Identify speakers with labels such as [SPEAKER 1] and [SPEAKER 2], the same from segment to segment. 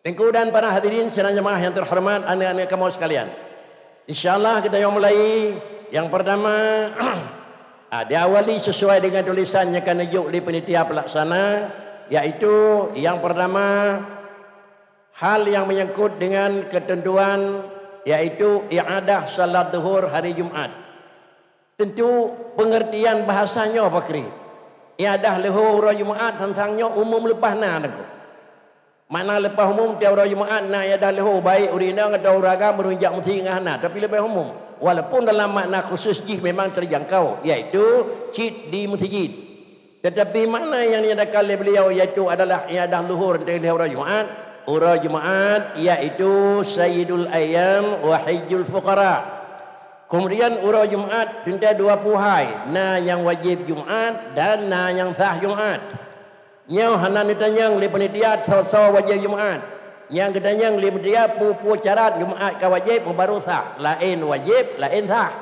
[SPEAKER 1] Dan para hadirin sidang jemaah yang terhormat, anak-anak kamu sekalian. InsyaAllah kita yang mulai. Yang pertama, diawali sesuai dengan tulisannya kan najuk di panitia pelaksana, yaitu yang pertama, hal yang menyangkut dengan ketentuan, yaitu i'adah salat zuhur hari Jumaat. Tentu pengertian bahasanya apa kira? I'adah zuhur hari Jumaat tentangnya umum lepas nak. Mana lepas umum tiap hari Jumaat na i'adah zuhur baik urina atau uraga merunjak mesti ngahna, tapi lebih umum. Walaupun dalam makna khusus jih memang terjangkau, yaitu cid di masjid. Tetapi makna yang diadakan oleh beliau yaitu adalah i'adah zuhur di hari Jumaat. Hari Jumaat yaitu Sayyidul Ayyam wa Hajjul Fuqara. Kemudian hari Jumaat ada 20 hari, na yang wajib Jumaat dan na yang sah Jumaat. Nyau hanan ditanya oleh panitia so wajib Jumaat. Yang ditanya oleh panitia pu syarat Jumaat ka wajib baru sah. Lain wajib, lain sah.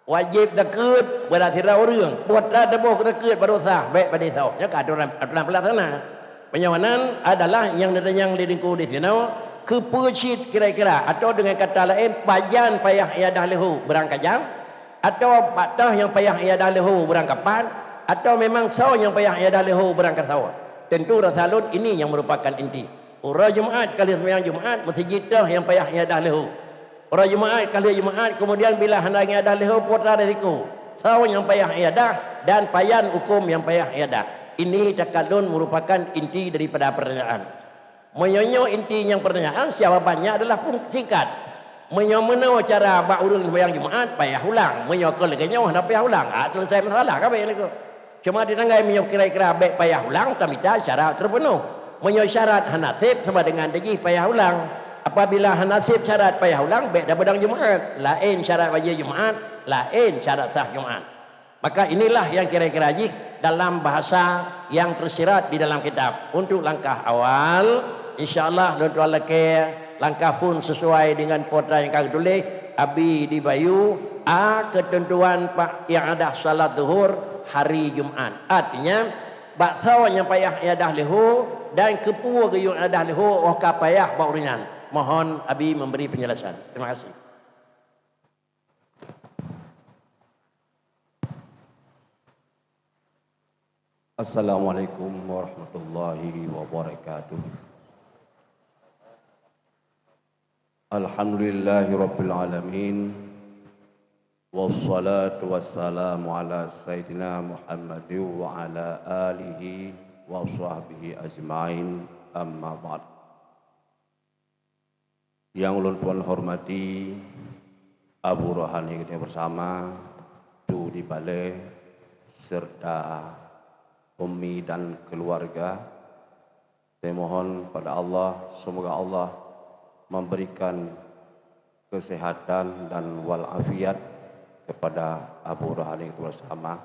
[SPEAKER 1] Wajib takut berarti orang. Buat dah debuh takut baru sah. Baik pada sah. Nya ka aturan pelaksana. Penyawanan adalah yang ditanya oleh dingku di sini kepecit kira-kira atau dengan kata lain pajan payah iadah lehu berangkat jam atau patah yang payah iadah lehu berangkat pan atau memang saw yang payah iadah lehu berangkat saw. Tentu rasalun ini yang merupakan inti. Hari Jumaat kali sembahyang Jumaat masjid dah yang payah iadah lehu. Hari Jumaat kali Jumaat kemudian bila hendak iadah lehu putra resiko. Saw yang payah iadah dan payan hukum yang payah iadah. Ini takalun merupakan inti daripada pertanyaan. Menyonyo inti yang pertanyaan jawabannya adalah pun singkat. Menyomena cara bak urun sembahyang Jumaat payah ulang. Menyokol lagi nyawa dah payah ulang. Selesai masalah kan baik lagi. Cuma ditanggai menyok kira-kira baik payah ulang tapi tak syarat terpenuh. Menyok syarat hanasib sama dengan tadi payah ulang. Apabila hanasib syarat payah ulang baik dah bedang Jumaat. Lain syarat wajib Jumaat, lain syarat sah Jumaat. Maka inilah yang kira-kira jih dalam bahasa yang tersirat di dalam kitab. Untuk langkah awal, insyaAllah tuan-tuan lelaki, langkah pun sesuai dengan potra yang kami tulis. Abi di Bayu, ketentuan pak yang ada salat zuhur hari Jumaat. Artinya, baksaw yang payah iadah lehu dan kepua yang iadah lehu oka payah bauringan. Mohon Abi memberi penjelasan. Terima kasih.
[SPEAKER 2] Assalamualaikum warahmatullahi wabarakatuh. Alhamdulillahi rabbil alamin. Wassalatu wassalamu ala sayyidina Muhammad wa ala alihi wa sahbihi ajma'in, amma ba'd. Yang ulun tuan hormati Abu Rohani kita bersama tu di balai serta Ummi dan keluarga. Saya mohon pada Allah, semoga Allah memberikan kesehatan dan walafiat kepada Abu Rohani itu bersama.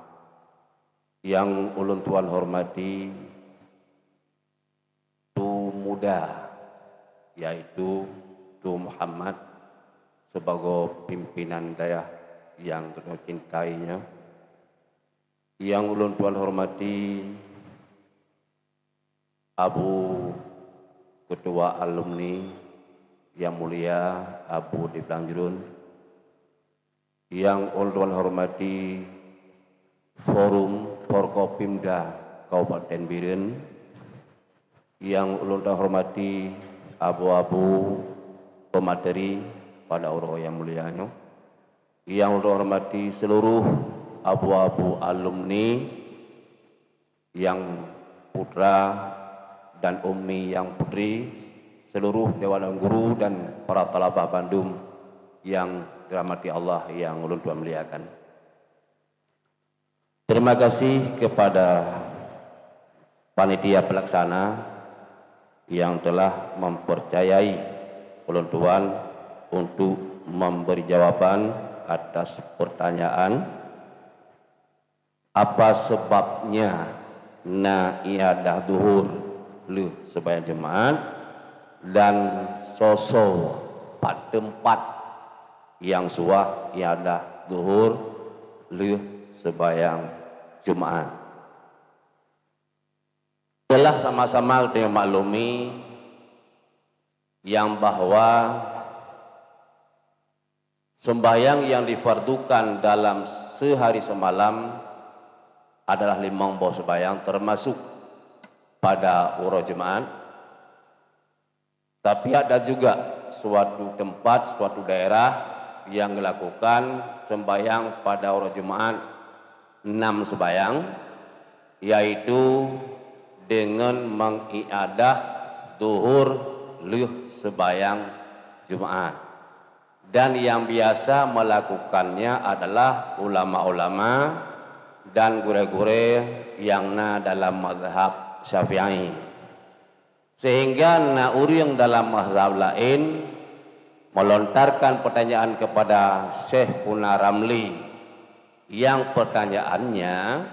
[SPEAKER 2] Yang ulun tuan hormati tu muda, yaitu tu Muhammad sebagai pimpinan daya yang kita cintainya. Yang ulun tuan hormati Abu Ketua Alumni yang mulia Abu di Blangjurun. Yang ulun tuan hormati Forum Forkopimda Kabupaten Biren. Yang ulun tuan hormati abu-abu pemateri pada orang yang mulianya. Yang ulun hormati seluruh abu-abu alumni yang putra dan ummi yang putri, seluruh dewan guru dan para talabah Bandung yang dirahmati Allah yang ulun tuan muliakan. Terima kasih kepada panitia pelaksana yang telah mempercayai ulun tuan untuk memberi jawaban atas pertanyaan apa sebabnya na iadah zuhur lu sembahyang Jumaat dan sosok pada tempat yang suah iadah zuhur lu sembahyang Jumaat. Telah sama-sama kita maklumi yang bahwa sembahyang yang difardukan dalam sehari semalam adalah 5 buah sembahyang termasuk pada urut jemaat. Tapi ada juga suatu tempat, suatu daerah yang melakukan sembahyang pada urut jemaat 6 sembahyang, yaitu dengan mengiadah zuhur lih sembahyang Jumat. Dan yang biasa melakukannya adalah ulama-ulama dan guru-guru yang dalam mazhab Syafi'i. Sehingga urang dalam mazhab lain melontarkan pertanyaan kepada Syekhuna Ramli, yang pertanyaannya,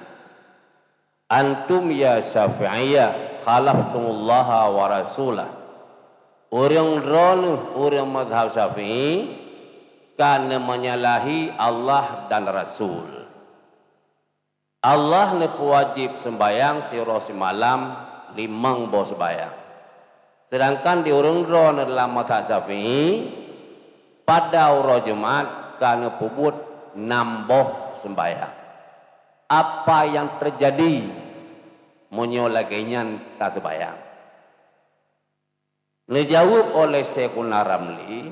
[SPEAKER 2] antum ya Syafi'iyah khalaftumullah wa rasulah, orang mazhab Syafi'i karena menyalahi Allah dan Rasul. Allah ne wajib sembayang siro semalam 5 buah sembayang. Sedangkan di orang dalam mazhab Syafi'i pada urut Jumat karena pubut 6 buah sembayang. Apa yang terjadi menyolaginya tak sembayang? Dijawab oleh Syekhuna Ramli,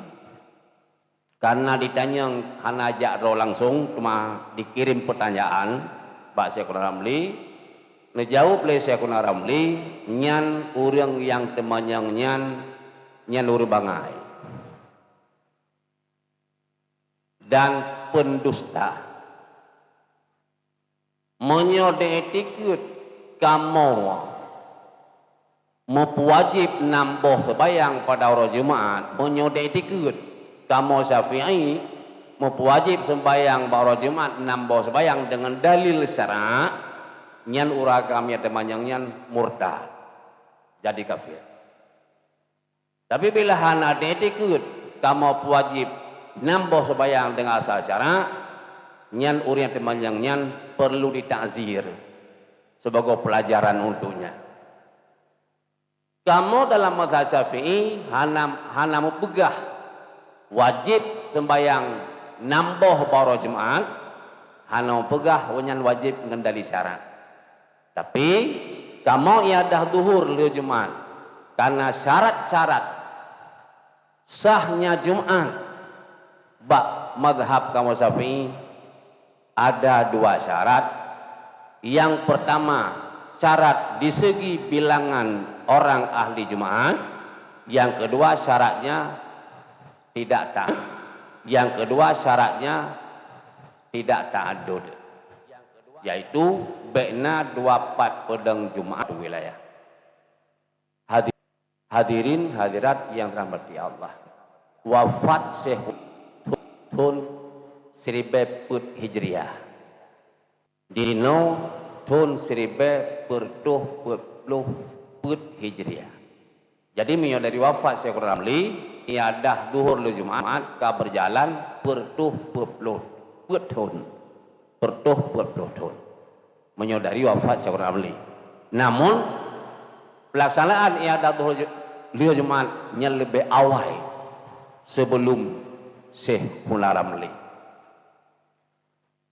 [SPEAKER 2] karena ditanya hanya langsung, cuma dikirim pertanyaan Pak Syekhuna Ramli. Dijawab oleh Syekhuna Ramli, nyan urang yang temanyang nyan urbangai dan pendusta, menyodetikut kamu mewajib 6 buah sembahyang pada urut Jumat, menyodetikut kamu Syafi'i mewajib sembahyang pada urut Jumat 6 buah sembahyang dengan dalil syara', nyan uragam ya temanyang nyan murtad, jadi kafir. Tapi bila hana detikut kamu wajib 6 buah sembahyang dengan asal syara', nyan urang temanyang nyan perlu ditakzir sebagai pelajaran untuknya. Kamu dalam mazhab Syafi'i hana mepegah wajib sembahyang 6 buah pada Jumat, hana mepegah nyan wajib mengendali syarat. Tapi kamu iadah zuhur li Jumat karena syarat-syarat sahnya Jumat bak mazhab kamu Syafi'i ada 2 syarat. Yang pertama, syarat di segi bilangan orang ahli Jumat. Yang kedua, syaratnya tidak ta'ad. Yang kedua, syaratnya tidak ta'adud, yaitu baina 24 pedang Jumat wilayah. Hadirin hadirat yang dirahmati Allah, wafat Syekh tahun 1000 Hijriah. Dino tahun 1000 Hijriah. Jadi dari wafat Syekh Ramli iadah zuhur li Jumat ka berjalan pertuh tahun. Menyodari wafat Syekh Ramli. Namun pelaksanaan iadah zuhur li Jumat nya lebih awal sebelum Syekh Ramli.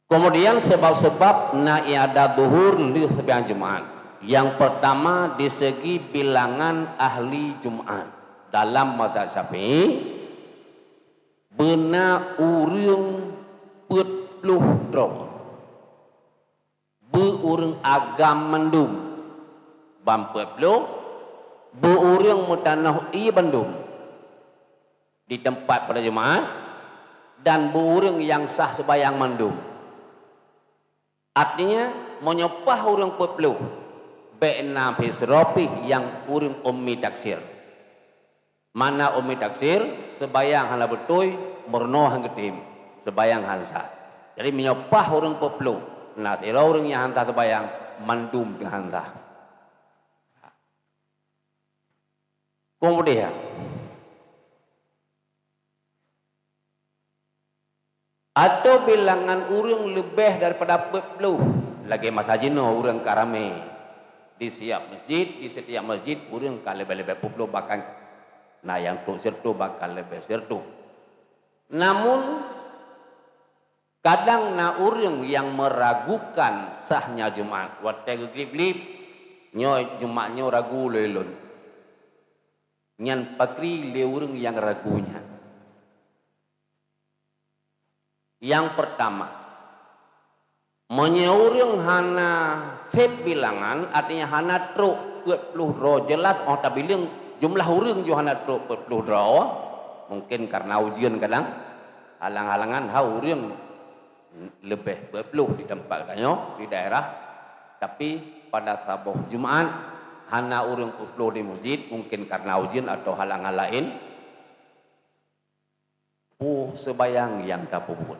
[SPEAKER 2] Kemudian sebab-sebab iadah zuhur li sembahyang Jumat. Yang pertama, di segi bilangan ahli Jumat dalam mazhab Syafi'i, beuna urang 40 drong, beurang agam mendum bam 40, beurang mutanah i bandum di tempat pada Jumat, dan beurang yang sah sembahyang mendum. Artinya menyepah urang 40 baina fisropi yang urang ummi taksir. Mana ummi taksir sembahyang hala betul murno hang gedim sembahyang hansa. Jadi menyepah urang 40. Nah, ira urang yang hantar sembahyang mandum dengan hantar. Kemudian atau bilangan urang lebih daripada 40, lagi masajino urang karame di setiap masjid urang ka lebih-lebih 40, bahkan Nah yang tuk sertu bakal lebih sertu. Namun kadang na orang yang meragukan sahnya Jumat. Waktu gelip-gelip nyo Jumatnya ragu lelun. Nyan pakri le orang yang ragunya. Yang pertama, menyeurang hana sep bilangan artinya hana truk 40 ro jelas tak bilang jumlah orang jo hana truk 40 ro mungkin karena ujian kadang halang-halangan orang lebih 40 di tempat kanyo di daerah, tapi pada sabuh Jumat hana orang 40 di masjid mungkin karena ujian atau halangan lain sebayang yang tak puput.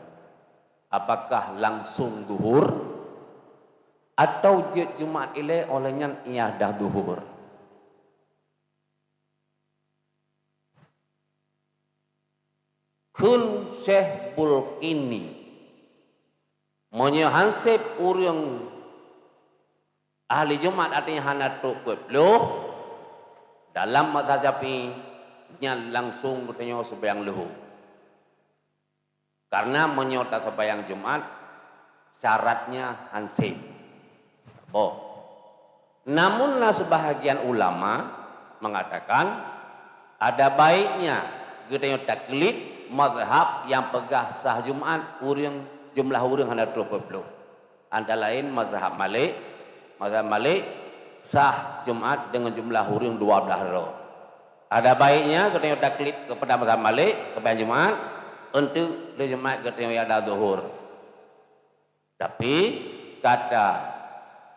[SPEAKER 2] Apakah langsung duhur atau Jumat ile olehnya ia dah duhur. Kun Syekh Bulkini menyehansip urang ahli Jumat artinya hana truk 20 dalam mazhab Syafi'i nya langsung bertanya sebayang luhur. Karena menyota sembahyang Jumat syaratnya hansip. Namun sebahagian ulama mengatakan ada baiknya kita taklid mazhab yang pegah sah Jumat urang jumlah urang hana 20. Antara lain mazhab Malik. Mazhab Malik sah Jumat dengan jumlah urang 12 ro. Ada baiknya kita taklid kepada mazhab Malik sembahyang Jumat untuk Jumat ketika ada zuhur. Tapi kata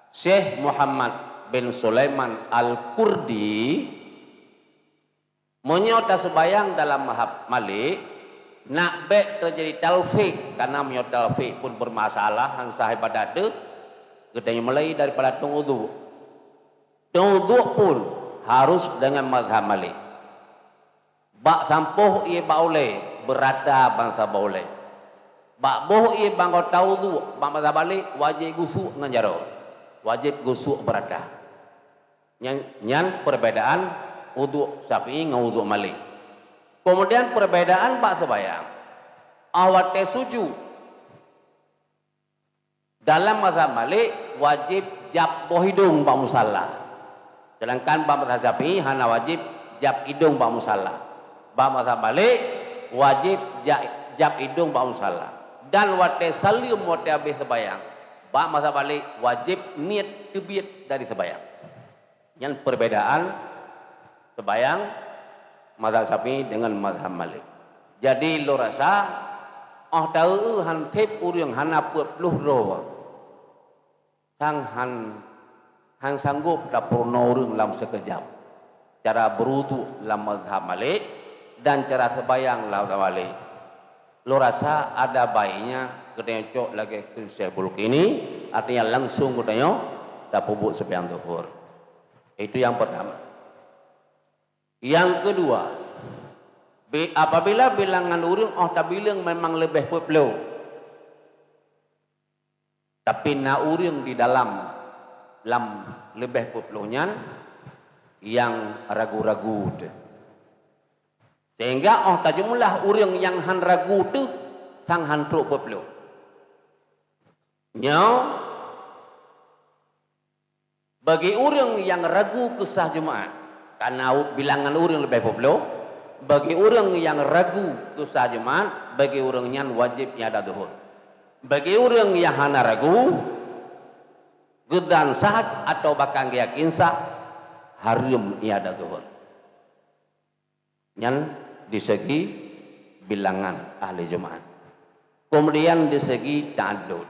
[SPEAKER 2] Syekh Muhammad bin Sulaiman Al-Kurdi menyota sebayang dalam mazhab Malik nak baik terjadi taufik karena menyota taufik pun bermasalah yang sahih pada itu ketika mulai daripada tunggu pun harus dengan mazhab Malik. Bak sampuh ia bauleh berada bangsa boleh. Bak boh ia bangko tahu tu, bangsa balik wajib gusuk nganjaro. Wajib gusuk berada. Nyan perbedaan wudu Syafi'i dengan wudu Malik. Kemudian perbedaan bak sebayang. Awat suju. Dalam mazhab Malik wajib jab boh hidung bak musalla. Sedangkan bak mazhab Syafi'i hana wajib jab hidung bak musalla. Bak mazhab Malik wajib jab hidung bak musalla. Dan waktu salim waktu habis sebayang. Bak mazhab Malik wajib niat tebiat dari sebayang. Yang perbedaan sebayang mazhab Syafi'i dengan mazhab Malik. Jadi lo rasa tahu hansip urang hana 40 ro. Sang han sanggup dapur urang dalam sekejap. Cara berudu dalam mazhab Malik dan cara sebayang lawan Malik. Lo rasa ada baiknya kita cok lagi ke Syekh Bulkini artinya langsung kita tak pupuk sebayang zuhur. Itu yang pertama. Yang kedua, apabila bilangan urang tak bilang memang lebih 40. Tapi na urang di dalam lebih 40-nya yang ragu-ragu tu. Sehingga tak jumlah orang yang han ragu tu sang han truk 40. Bagi orang yang ragu kesah Jumaat karena bilangan orang lebih 40, bagi orang yang ragu kesah Jumaat, bagi orang yang wajib ada zuhur. Bagi orang yang hana ragu gedan sah atau bakang yakin sah harum ada zuhur. Yang di segi bilangan ahli Jumaat. Kemudian di segi ta'addud.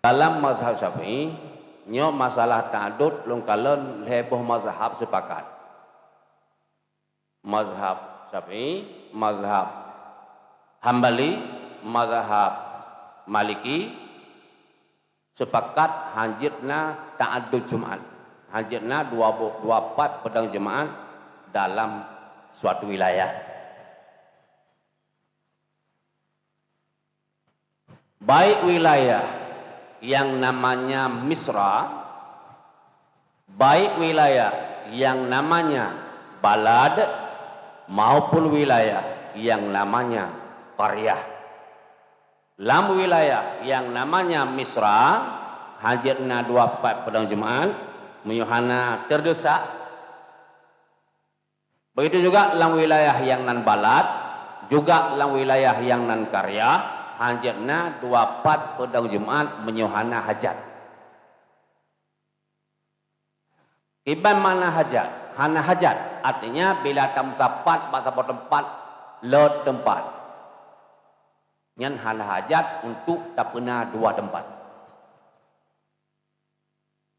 [SPEAKER 2] Dalam mazhab Syafi'i, masalah ta'addud lungkalan heboh mazhab sepakat. Mazhab Syafi'i, mazhab Hambali, mazhab Maliki sepakat hanjitna ta'addud Jumaat. Hanjitna 24 pedang Jumaat dalam suatu wilayah. Baik wilayah yang namanya Misra, baik wilayah yang namanya balad maupun wilayah yang namanya qaryah. Lam wilayah yang namanya Misra, hajatna 24 pada Jumat, menyuhana terdesak. Begitu juga lam wilayah yang nan balad, juga lam wilayah yang nan qaryah, hajatna 24 pada Jumat, menyuhana hajat. Iban mana hajat? Hana hajat artinya bila tamsapat bahasa tempat lot tempat. Nyan hana hajat untuk tak pernah dua tempat.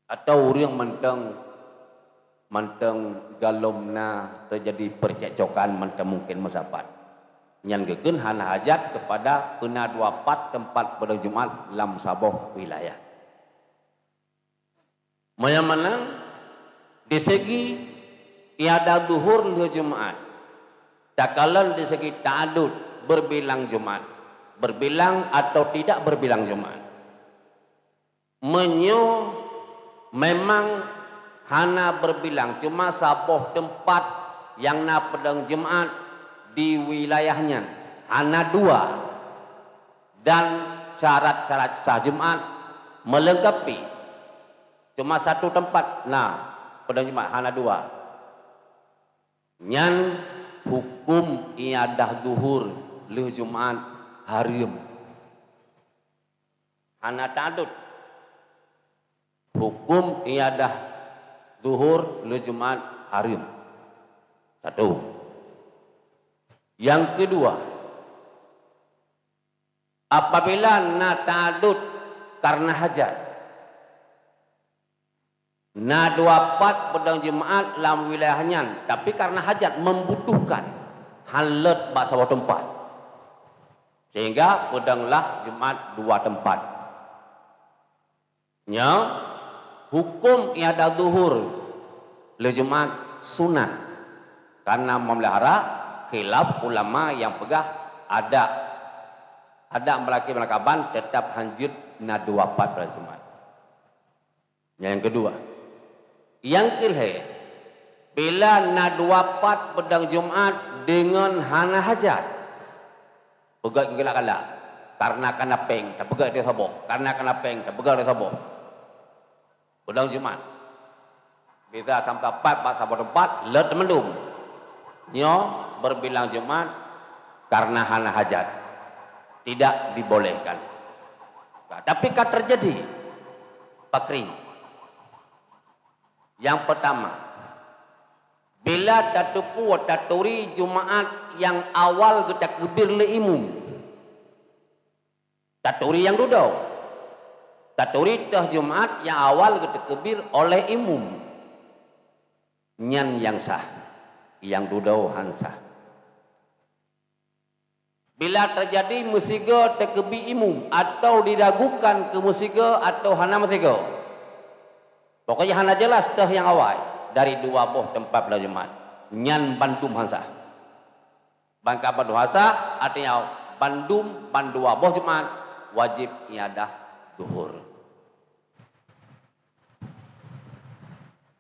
[SPEAKER 2] Atau orang menteng galomna terjadi percekcokan menteng mungkin masapat. Nyan gekeun hana hajat kepada pernah dua pat tempat pada Jumat lam saboh wilayah. Mana di segi tiada duhur le Jumat. Takalan di segi ta'adud berbilang Jumat. Berbilang atau tidak berbilang Jumat. Menyo memang hana berbilang. Cuma saboh tempat yang na pedang Jumat di wilayahnya. Hana dua. Dan syarat-syarat sah Jumat melengkapi. Cuma satu tempat. Nah, pedang Jumat hana dua. Nyan hukum iadah duhur le Jumat harim. Hana ta'adud. Hukum iadah duhur le Jumat harim. Satu. Yang kedua, apabila na ta'adud karena hajat, na 24 pedang Jumat dalam wilayahnya, tapi karena hajat membutuhkan halat bahasa tempat, sehingga pedanglah Jumat dua tempat. Nya hukum iada duhur le Jumat sunat karena memelihara khilaf ulama yang pegah ada melakaban tetap hanjut na 24 pada Jumat. Yang kedua, yang kelih, bila na 24 pedang Jumat dengan hana hajat, pegat gelak-gelak, karena kena peng, tak pegat dia saboh, karena kena peng, tak pegat dia saboh. Pedang Jumat, bisa sampai 4 saboh tempat, let mendung, nyo berbilang Jumat karena hana hajat, tidak dibolehkan. Nah, tapi kan terjadi, pakri. Yang pertama, bila tatupu taturi Jumaat yang awal kita kebir le imum, taturi yang duduk, taturi tah Jumaat yang awal kita kebir oleh imum, nyan yang sah, yang duduk hansah. Bila terjadi musiga terkebi imum atau diragukan ke musiga atau hana musiga, pokoknya hana jelas teh yang awal dari dua boh tempat pada Jumat. Nyan bandum hansa. Bangka bandum hansa artinya bandum bandua boh Jumat wajib iadah duhur.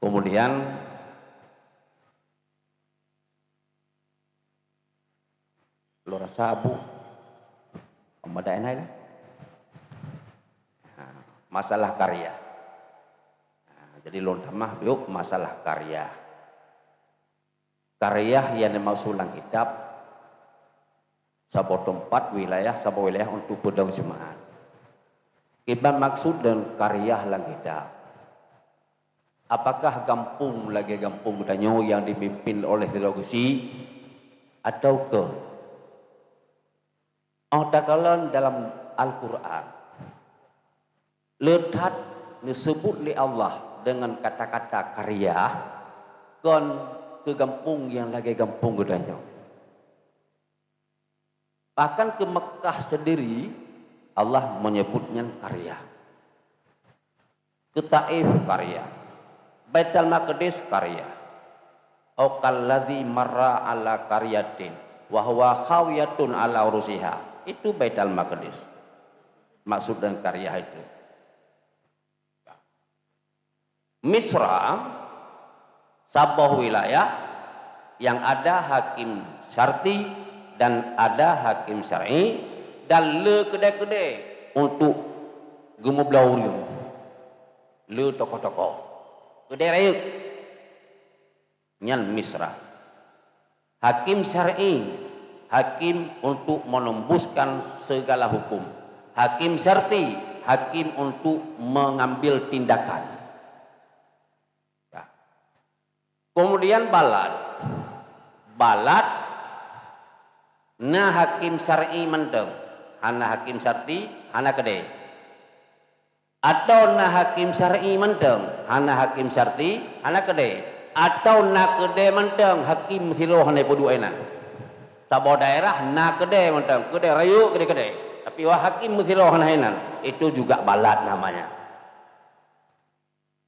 [SPEAKER 2] Kemudian lo rasa abu amadain lah. Masalah karya. Jadi lontamah yuk masalah karya. Karya yang dimaksud dalam kitab sebuah tempat wilayah, sebuah wilayah untuk pedang Jumat. Iban maksud dan karya dalam kitab. Apakah kampung lagi kampung Danyo yang dipimpin oleh teologi atau ke? Takalan dalam Al-Quran letak disebut oleh Allah dengan kata-kata karya kon ke kampung yang lagi kampung gedanya. Bahkan ke Mekah sendiri Allah menyebutnya karya. Ke Taif karya. Baitul Maqdis karya. Au kalladzi marra ala qaryatin wa huwa khawiyatun ala urusiha. Itu Baitul Maqdis. Maksud dan karya itu. Misra, sabuh wilayah yang ada hakim syarti dan ada hakim syar'i, dan le kedai-kedai untuk gemublaurium le tokoh-tokoh kedai raya nyan misra. Hakim syar'i, hakim untuk menembuskan segala hukum. Hakim syar'i, hakim untuk mengambil tindakan. Kemudian balad na hakim syar'i mendem, hana hakim syar'i hana kedai, atau na hakim syar'i mendem, hana hakim syar'i hana kedai, atau na kedai mendem hakim siloh hana bodu enan. Sabo daerah na kedai mendem, kedai rayu kedai, tapi wah hakim siloh hana enan, itu juga balad namanya.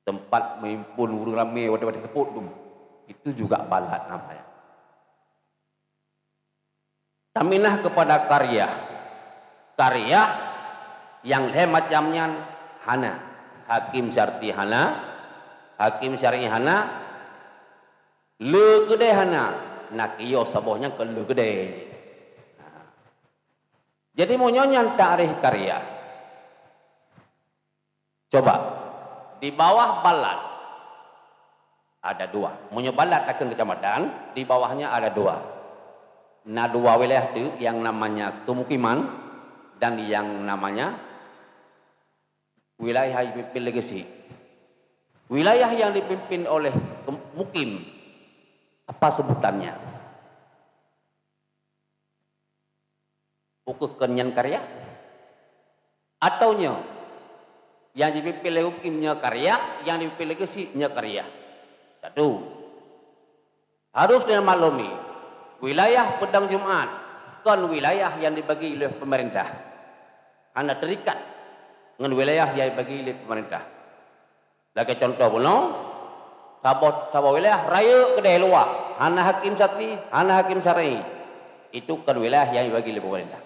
[SPEAKER 2] Tempat mengimpun urang rame wadi-wadi tepuk tu, itu juga balad namanya. Taminah kepada karya yang macamnya hana hakim syar'i hana, hakim syar'i hana, le kedai hana, nak iyo sabohnya ke le kedai. Jadi mau nyonya tarikh karya. Coba di bawah balad ada dua. Munyo balad akan kecamatan, di bawahnya ada dua. Nah, dua wilayah itu yang namanya pemukiman dan yang namanya wilayah yang dipimpin legasi. Wilayah yang dipimpin oleh mukim, apa sebutannya? Buku kenyan karya? Atau nyo? Yang dipimpin oleh mukimnya karya, yang dipimpin legasi nya karya. Satu. Harus dimaklumi. Wilayah Padang Jumat kan wilayah yang dibagi oleh pemerintah. Anda terikat dengan wilayah yang dibagi oleh pemerintah. Lagi contoh pula, sabah wilayah raya kedai luar, hana hakim syar'i, hana hakim syar'i. Itu kan wilayah yang dibagi oleh pemerintah.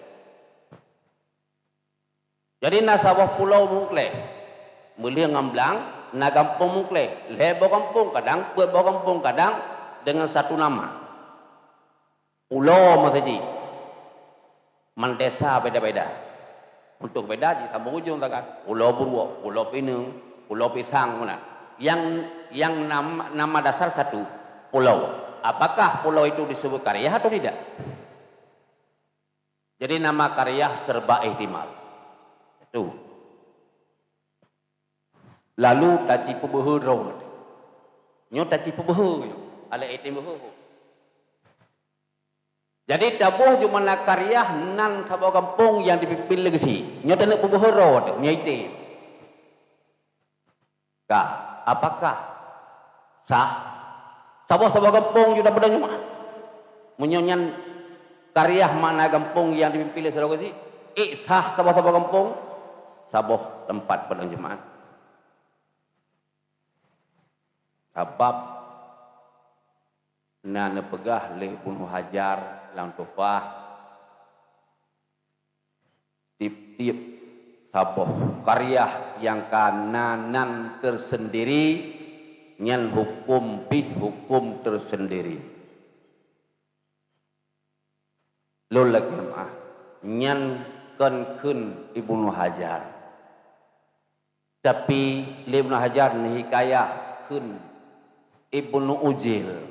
[SPEAKER 2] Jadi nasabah pulau Mungkleh, mulia ngamblang, na kampung Mungkleh, lebo kampung kadang, buat kampung kadang dengan satu nama. Pulau Mataji, Mandesa beda-beda. Untuk beda di tambah ujung kan. Pulau Purwo, Pulau Pinang, Pulau Pisang mana. Yang nama dasar satu pulau. Apakah pulau itu disebut karya atau tidak? Jadi nama karya serba ihtimal. Itu. Lalu Taci Pubehu Road. Nyo Taci Pubehu, ada ihtimal Pubehu. Jadi tabuh cuma nak karya nan sabau kampung yang dipimpin legasi. Nyo tenek pubuhoro nyaite. Kah, apakah sah? Sabau kampung juga pada cuma menyonyan karya mana kampung yang dipimpin legasi? Sah sabau kampung, sabau tempat pada jemaat. Sebab nana pegah le Ibnu Hajar Lang Tufah tip-tip saboh karya yang kananan tersendiri nyan hukum tersendiri. Lolak jemaah nyan kun Ibnu Hajar. Tapi Ibnu Hajar ni hikayah kun Ibnu Ujil.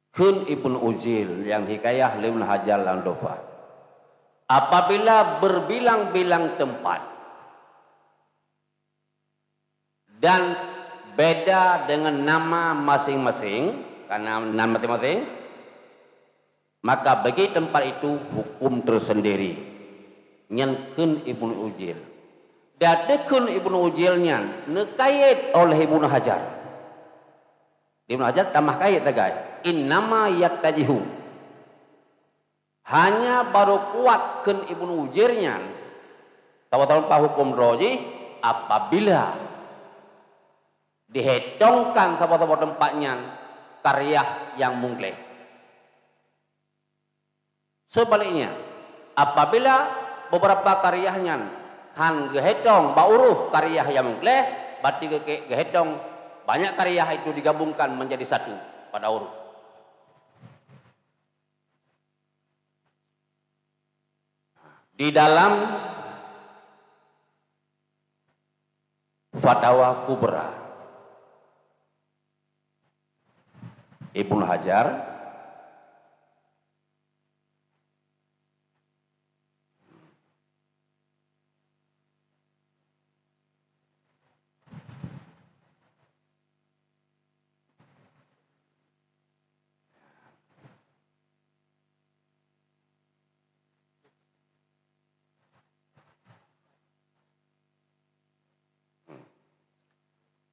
[SPEAKER 2] Kun Ibnu Ujil yang hikayah Ibnu Hajar Landova. Apabila berbilang-bilang tempat dan beda dengan nama masing-masing, karena nama masing-masing, maka bagi tempat itu hukum tersendiri. Nyan kun Ibnu Ujil. Dada kun Ibnu Ujil nyan nekait oleh Ibnu Hajar. Ibnu Hajar tambah kait tagai. Innama yattajihu, hanya baru kuat kun Ibnu Ujirnya tahu-tahu hukum roji apabila dihitungkan sahabat-sahabat tempatnya karya yang mungkleh. Sebaliknya apabila beberapa karyanya han gehetong bauruf karya yang mungkleh berarti gehetong banyak karya itu digabungkan menjadi satu pada huruf. Di dalam Fatwa Kubra Ibnu Hajar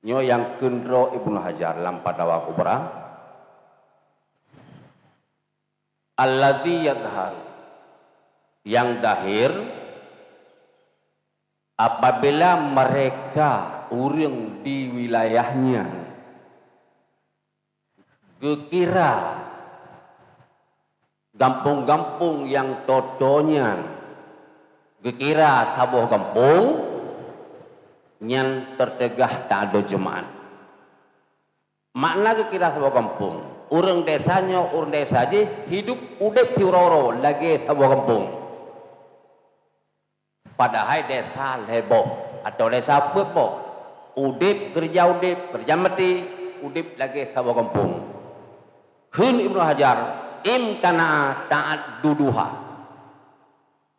[SPEAKER 2] nyo yang kendro Ibnu Hajar dalam Fatwa Kubra, alladzi yadhhar, yang dahir apabila mereka urang di wilayahnya gekira gampung-gampung yang totonya gekira sabuh kampung yang tertegah tak ada jemaat. Makna kira sebuah kampung, orang desanya orang desa aja hidup udah tiuroro lagi sebuah kampung. Padahal desa leboh atau desa pebo, udip kerja mati, udip lagi sebuah kampung. Kun Ibnu Hajar imkana taat duduha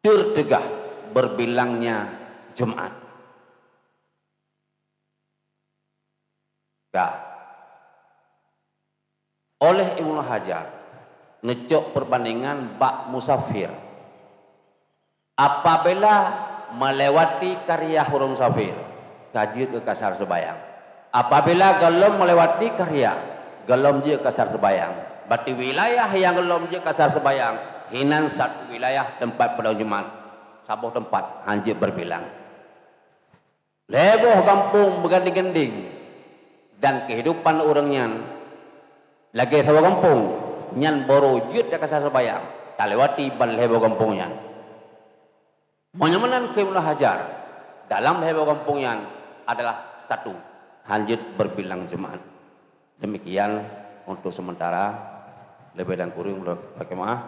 [SPEAKER 2] tertegah berbilangnya jemaat. Oleh Ibnu Hajar ngecok perbandingan bak musafir apabila melewati karya huruf musafir kaji ke kasar sebayang, apabila gelom melewati karya gelom je kasar sebayang, berarti wilayah yang gelom je kasar sebayang hinan satu wilayah tempat pada jemaat sabuh tempat hanjir berbilang leboh kampung berganding-ganding dan kehidupan orangnya lagi sebuah kampung nyan borojut ke kasar sebayang tak lewati ban lebo kampungnya menyamanan ke Ibnu Hajar dalam lebo kampungnya adalah satu hanjit berbilang jemaat. Demikian untuk sementara, lebih dan kurang pakai maaf.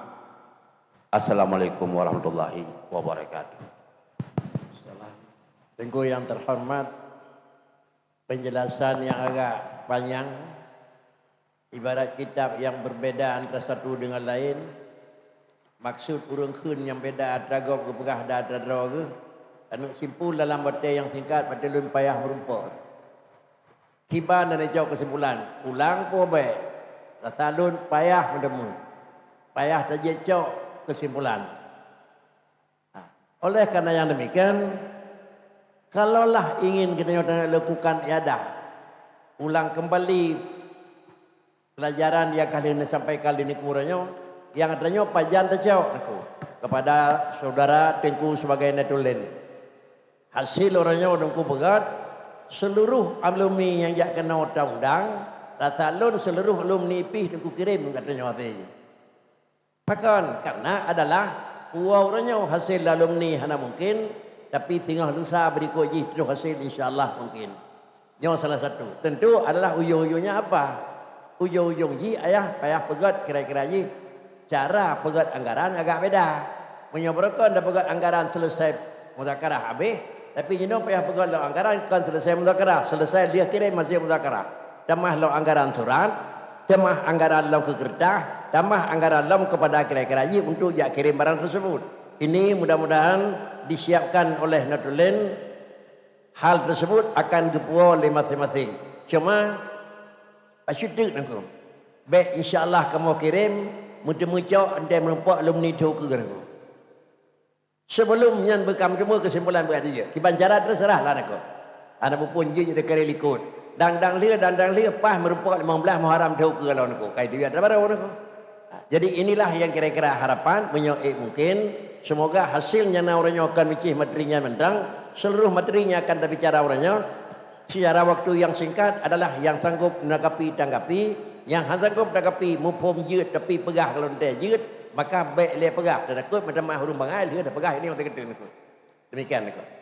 [SPEAKER 2] Assalamualaikum warahmatullahi wabarakatuh.
[SPEAKER 1] Tengku yang terhormat, penjelasan yang agak panjang, ibarat kitab yang berbeda antara satu dengan lain. Maksud urang kun yang beda atragop ke pegah da atradro ke. Anu simpul dalam batai yang singkat pada lun payah merumput. Kiban dan jauh kesimpulan. Ulang po baik. Rata lun payah mendemu. Payah terjecok kesimpulan. Oleh karena yang demikian, kalaulah ingin kita lakukan iadah, ulang kembali pelajaran yang kali ini sampai kali ini kurangnya, yang adanya pajan terjauh kepada saudara Tengku sebagai netulin. Hasil orangnya odongku begat, seluruh alumni yang jak kena undang-undang, rata lun seluruh alumni pih Tengku kirim katanya waktu ini. Bahkan karena adalah orangnya hasil alumni hana mungkin, tapi tinggal lusa berikut ji terus hasil insyaAllah mungkin. Yang salah satu. Tentu adalah ujung-ujungnya apa? Ujung-ujung ji ayah payah pegat kira-kira ji. Cara pegat anggaran agak beda. Menyebabkan dah pegat anggaran selesai muzakarah habis. Tapi jino payah pegat lo anggaran kan selesai muzakarah. Selesai dia kirim masih muzakarah. Damah lo anggaran surat. Damah anggaran lo ke kertas. Damah anggaran lo kepada kira-kira ji untuk jak kirim barang tersebut. Ini mudah-mudahan disiapkan oleh Natulin. Hal tersebut akan dibuat oleh masing-masing. Cuma asyik nak. Baik insya-Allah kamu kirim mudah-mudah anda menempat alumni tu ke aku. Sebelum yang bekam semua kesimpulan berada dia. Kiban cara terserahlah nak. Ana pun je jadi kare likut. Dang-dang lia pas merupakan 15 Muharram tu ke lawan aku. Kai dia ada baru aku. Jadi inilah yang kira-kira harapan mungkin semoga hasilnya orangnya akan micih materinya mendang, seluruh materinya akan berbicara orangnya secara waktu yang singkat adalah yang sanggup menanggapi tanggapi, yang sanggup tanggapi mupom jeut tapi pegah kalau dia jeut maka baik dia pegah dan takut macam hurung bangai dia dah pegah ini orang kata demikian aku.